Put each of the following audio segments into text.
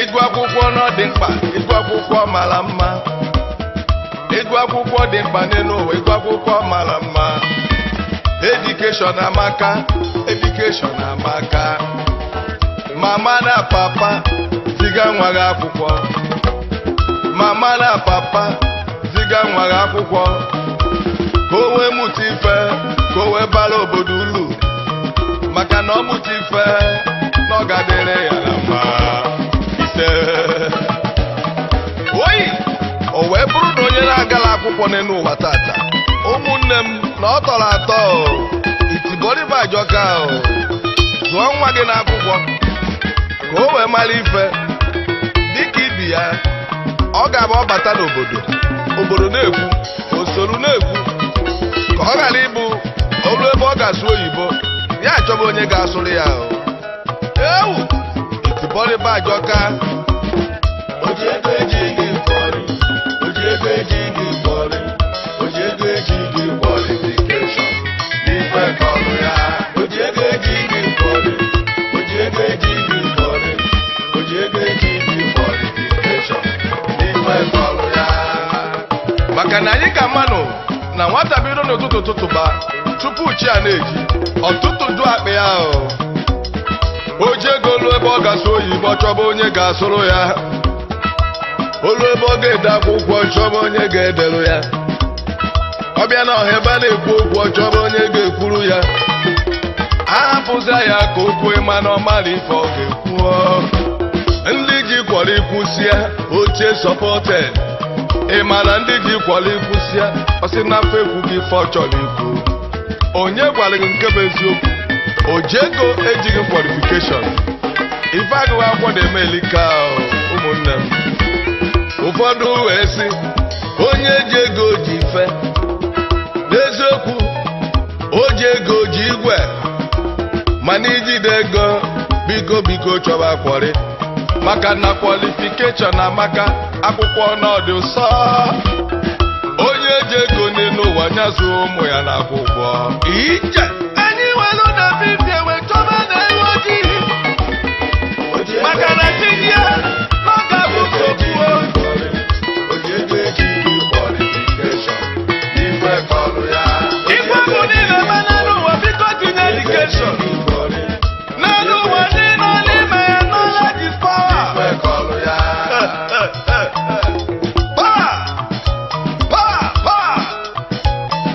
Ịgụ akwụkwọ nọ dị mkpa, ịgụ akwụkwọ mara mma. Ịgụ akwụkwọ dị mkpa n'elu ụwa, ịgụ akwụkwọ mara mma. Education amaka, education amaka. Mama na papa ziga nwa gị akwụkwọ. Mama na papa ziga nwa gị akwụkwọ. Ka o wee mụta ife, ka o wee bara obodo ulu. Maka na ọ mụta ife, na ọ ga-adịrị ya na mma. Oyi, o wee bụrụ na onye na-agala akwụkwọ n'elu ụwa tata, ụmụnne m na ọ tọrọ atọ itibọrịba ajọka zụọ nwa gị n'akwụkwọ ka o wee mara ife dịka ibi ya. Ọ ga-abụ ọ bata n'obodo, obodo na-ekwu, osoro na-ekwu, ka ọ ghara ịbụ olu ebe ọ ga-asụ oyibo ya achọba onye ga-asụrụ ya. Ewu itibọrịba ajọka. Ojego Ejighi Quali, Ojego Ejighi Quali, Ojego Ejighi Quali-Fication, n'ife kọlụ ya. Ojego Ejighi Quali, Ojego Ejighi Quali, Ojego Ejighi Quali-Fication, n'ife kọlụ ya. Maka na anyị ka mmanụ na nwata bido n'ụtụtụ tụtụba tupu chi a na-eji ọtụtụ du akpa ya. Ojego olu ebe ọ ga-asụ oyibo chọba onye ga-asụrụ ya. Olu ebe ọ ga-ede akwụkwọ chọba onye ga-edelu ya. Ọ bịa na ọha ebe a na-ekwu okwu chọba onye ga-ekwuru ya. Ahapụzia ya ka o kwue mana ọ mara ife ọ ga-ekwu. Ndị ji Quali kwụsịa oche sọpọted. Ị ma na ndị ji Quali kwụsịa ọ sị na afọ ekwu gị ife ọ chọrọ ikwu. Onye gwara gị nke bụ eziokwu? Ojego Ejighi Quali-Fication. Ife agụghị akwụkwọ na-eme elika ụmụnne m. Ụfọdụ wee sị onye ji ego ji ife. N'eziokwu o ji ego ji igwe. Mana ijide ego biko chọba Quali. Maka na Quali-Fication amaka, akwụkwọ n'ọdị ụsọ. Onye ji ego n'elu ụwa nyazụ ụmụ ya n'akwụkwọ. Ije anyị nwere na bibia wee chọba na ewu ojii. Maka na chi ya ọ ga-abụ nsogbu. Ojego Ejighi Quali-Fication, n'ife kọlụ ya. Igwe bụ niile mana n'ụwa biko tinye education. N'elu ụwa niile n'ime ya knowledge is power. N'ife kọlụ ya.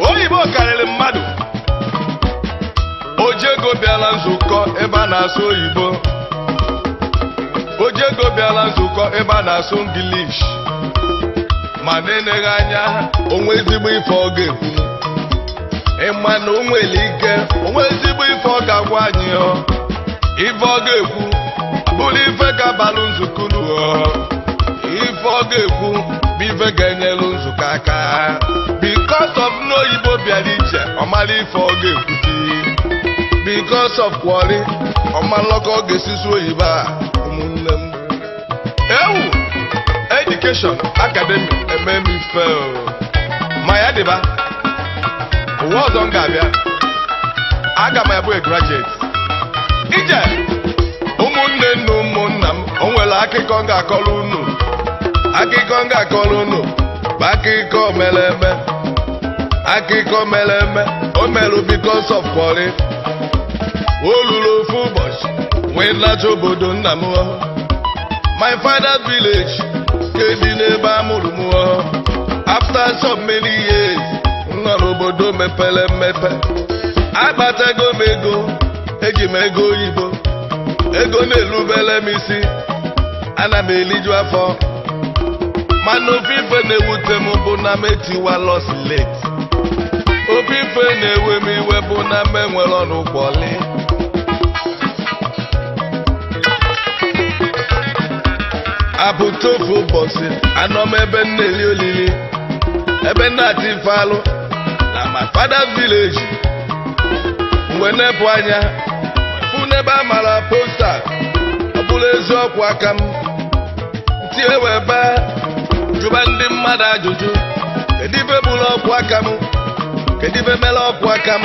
Oyibo karịrị mmadụ. Ojego bịala nzukọ ebe a na-asụ oyibo. Ojego bịala nzukọ ebe a na-asụ English. Ma na-eneghị anya onwe ezigbo ife ọ ga-ekwu. Ịma na o nwere ike onwe ezigbo ife ọ ga-agwa anyị. Ife ọ ga-ekwu bụrụ ife ga-abalụ nzukọ ife ọ ga-ekwu bụ ife ga-enyelu nzukọ aka. Because of n'oyibo bịara iche ọmala ife ọ ga-ekwuzi. Because of Quali ọmalọkọ ọ ga-esisi oyibo a. Ụmụnne m, ewu Education Academy eme m ife ma ya dịba ụwa ọzọ m ga-abịa aga m abụ a graduate. Ije ụmụnne na ụmụnna m, o nwere akụkọ m ga-akọrọ unu. Akụkọ m ga-akọrọ unu akụkọ mere eme akụkọ mere eme o merụ because of Quali. O luru ofu ụbọchị wee lacha obodo nna m. My father's village kedị n'ebe amụrụ m. After so many years nọ n'obodo mepere emepe. Akpatago m ego, eji m ego oyibo, ego na-erubere m isi, ana m eliju afọ. Mana ofufe na-ewute m bụ na m etiwa lost late. Ofufe na-ewe m iwe bụ na m enwere ọnụ Quali. Apụta ofu ụbọchị anọ m ebe m na-eli olili, ebe m na-ati ife alụ na my father's village. Mgbe nepụ anya fụ n'ebe a mara posta, ọ bụrụ eziokwu aka m tie wee bee jụba ndị mmadụ ajụjụ, kedu ibe bụrụ ọkwa aka m, kedu ibe mere ọkwa aka m.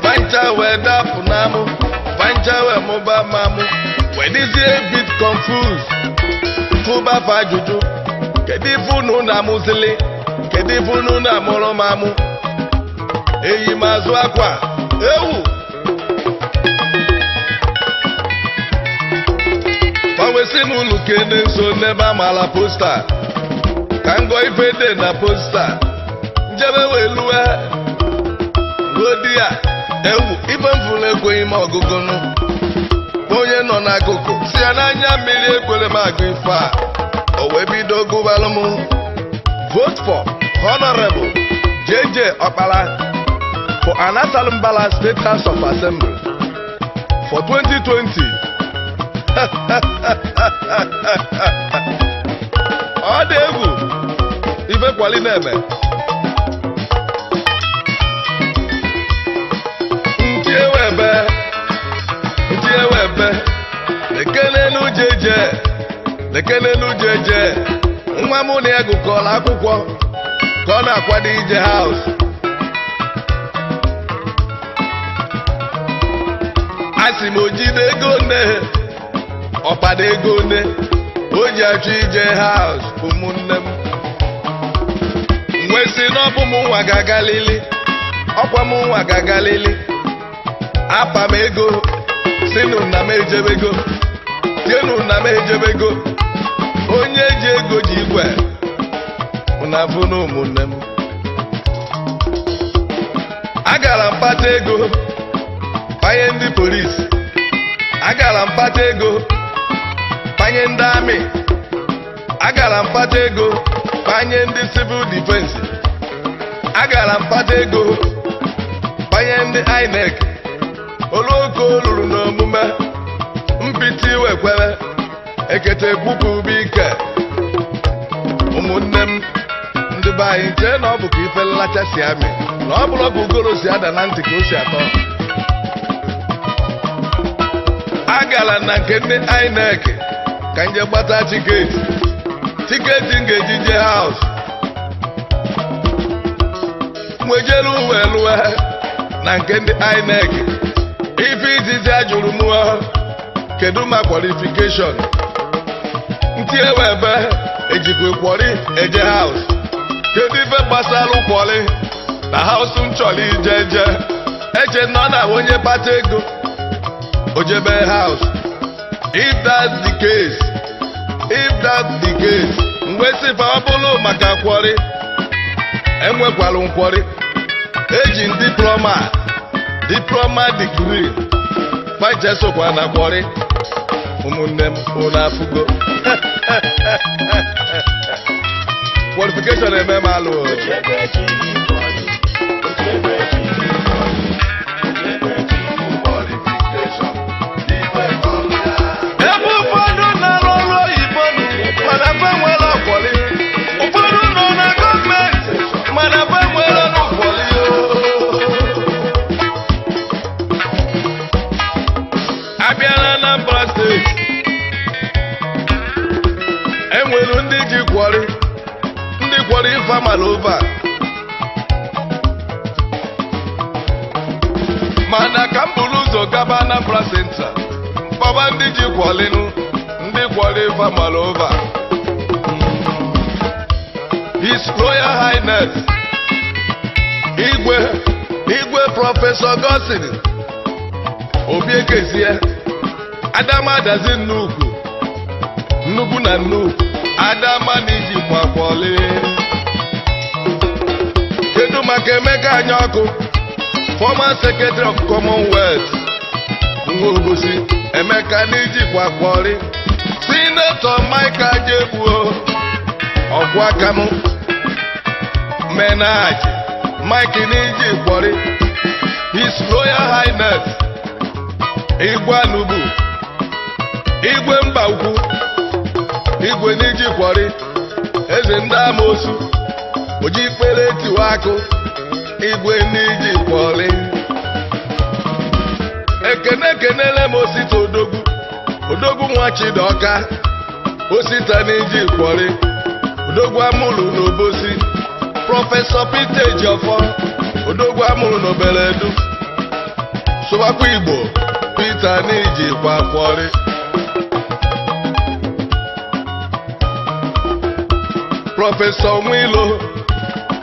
Fancha wee dapụ na mụ, fancha wee mụba ma mụ, wee dịzie bit confused. Tụbafa ajụjụ, kedu ife unu na-amụzili, kedu ife unu na-amụrụ m amụ. Eyi m azụ akwa ewu gbanwesị m unu kene nso n'ebe amala posta ka ngọ ife dị na posta. Njebe wee luwe ruo di ya ewu ife m fụrụ ekweghị m ọgụgụ nụ. Onye nọ n'akụkụ si ya n'anya mmiri ekwere m agụ ife a. O wee bido gụbalụ m vote for Honorable JJ Okpala for Anasalmbala State House of Assembly for 2020. Ọ dị egwu ife Quali na-eme. Ndị ewebe lekenenu jeje nwa m na ya gụkọrọ akwụkwọ ka ọ na-akwado ije house. Asị m ojide ego nne ọkpada ego nne o ji achọ ije house. Ụmụnne m nwesị n'ọbụ m nwa gagalili, ọkwa m nwa gagalili. Apa m ego sinu na m ejebego, tienu na m ejebego. Onye ji ego ji igwe ụnafụ na ụmụnne m. Agara mkpata ego panye ndị polisi, agara mkpata ego panye ndị amị, agara mkpata ego panye ndị civil defense, agara mkpata ego panye ndị INEC. Oloko lụrụ n'omume mpịtị wekwere ekete kpupu bike. Ụmụnne m ndị be anyị chee na ọ bụ ka ife nlacha si amị, na ọ bụrụ ka ugoro si ada na ntị ka o si atọ. Agara na nke ndị INEC ka nje gbata tiketi m ga-eji je house. Mwejelu uwe lụwe na nke ndị INEC. Ife izizi ajụrụ m kedu ma Quali-Fication. Nti ewebe ejikwe Quali eje house. Kedu ife gbasara Quali na house m chọrọ ije eje. Eche nọ na onye kpata ego ojebe house. If that's the case, mgbe sifa ọ bụrụ maka Quali enwekwalụ Quali eji diploma degree faje sokwa na Quali. Ụmụnne m unu afụgo Quali-Fication eme m alụ. Ebe ụfọdụ na-arụ ọrụ oyibo mana fe nwere Quali. Ụfọdụ nọ na gọọmenti mana fe nwere ọrụ Quali. Abịara na Anambra steeti enwere ndị ji Quali, ndị Quali farmer over. Mana ka m buru ụzọ gaba Anambra Central kpọba ndị ji Quali, ndị Quali farmer over. His Royal Highness Igwe Prọfesọ Gọsin Obiekezie Adamadazi nnukwu na nnukwu Adama n'iji kwakwọli. Kedu maka Emeka Anyaọkụ, former Secretary of Commonwealth Nwogosi Emeka n'iji kwakwọli. Senator Mike Ajegbuo Ọkwakamu Menaj Mike n'iji kwọli. His Royal Highness Igwe Anubu Igwe Mba Ukwu Igwe n'iji kwọli. Eze ndị amoosu Oji ikpere tiwa akụ Igwe n'iji kwọli. Ekenele m Osita Odogwu nwa Chidọka Osita n'iji kwọli. Odogwu amụrụ n'Obosi. Prọfesọ Peter Ejiofor Odogwu amụrụ n'Obeledu. Sụbakwa Igbo Peter n'iji kwakwọli. Prọfesọ Nwilo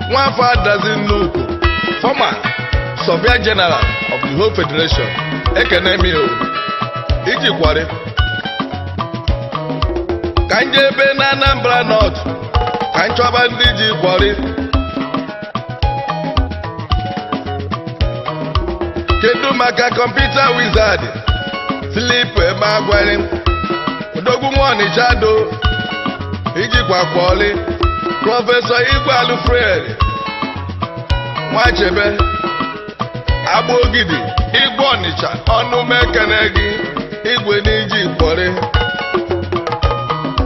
Nwafọ Adazi Nnukwu, former Surveyor General of the whole Federation. Ekenemi o iji kwọli. Ka nje ebe na Anambra North ka nchọba ndị ji kwọli. Kedu maka Computer Wizard Philip Emeagwali Odogwu nwa Ọnịcha do iji kwakwọli. Prọfesọ Igwe Alfred Nwachebe Agbogidi Igwe Ọnịcha ọnụmekene gị Igwe n'iji kwọli.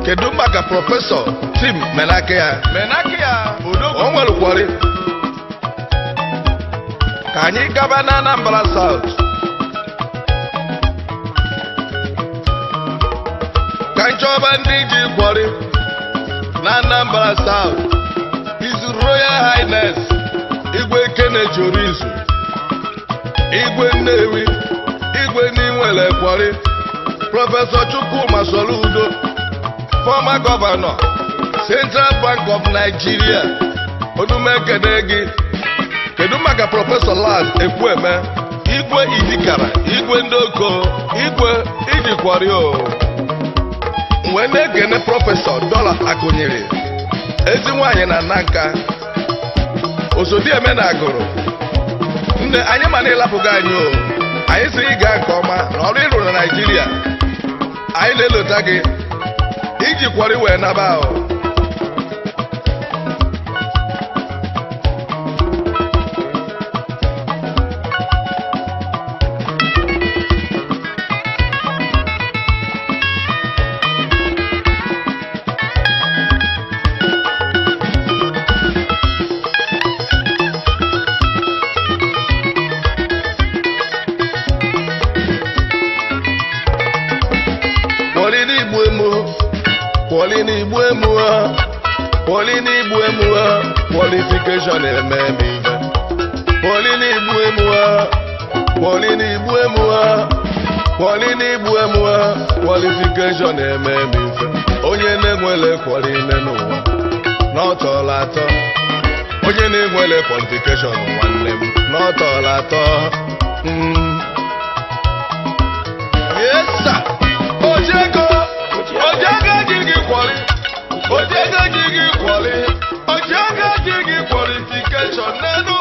Kedu maka Prọfesọ Tim Menakea Odogwu o nwere kwọli. Ka anyị gaba na Anambra South. Ka nchọba ndị ji kwọli na Anambra South. His Royal Highness Igwe Kenneth Orizu Igwe Nnewi Igwe n'Inwele kwọli. Prọfesọ Chukwuma Soludo, former Governor Central Bank of Nigeria onumekene gị. Kedu maka Prọfesọ Laz Ekwueme Igwe Idikara Igwe Ndoko Igwe iji kwọli o. Mgbe na-ekene Prọfesọ Dola Akụnyere ezi nwanyị na Nanka Osodieme na Agụrụ. Nne anyị ma na-elapụga anyị o. Anyị siri gaa nke ọma na ọrụ ịrụ na Naịjirịa. Anyị na-elota gị iji kwọli wee naba ahụ. Quali-Fication eme ife. Quali-Fication eme ife. Onye na-enwele kwọli n'ụwa n'ọtọla atọ. Onye na-enwele Quali-Fication nwanne m n'ọtọla atọ. Yes sir. Ojego jigi kwọli. Ojego jigi kwọli. Ojego jigi Quali-Fication n'elu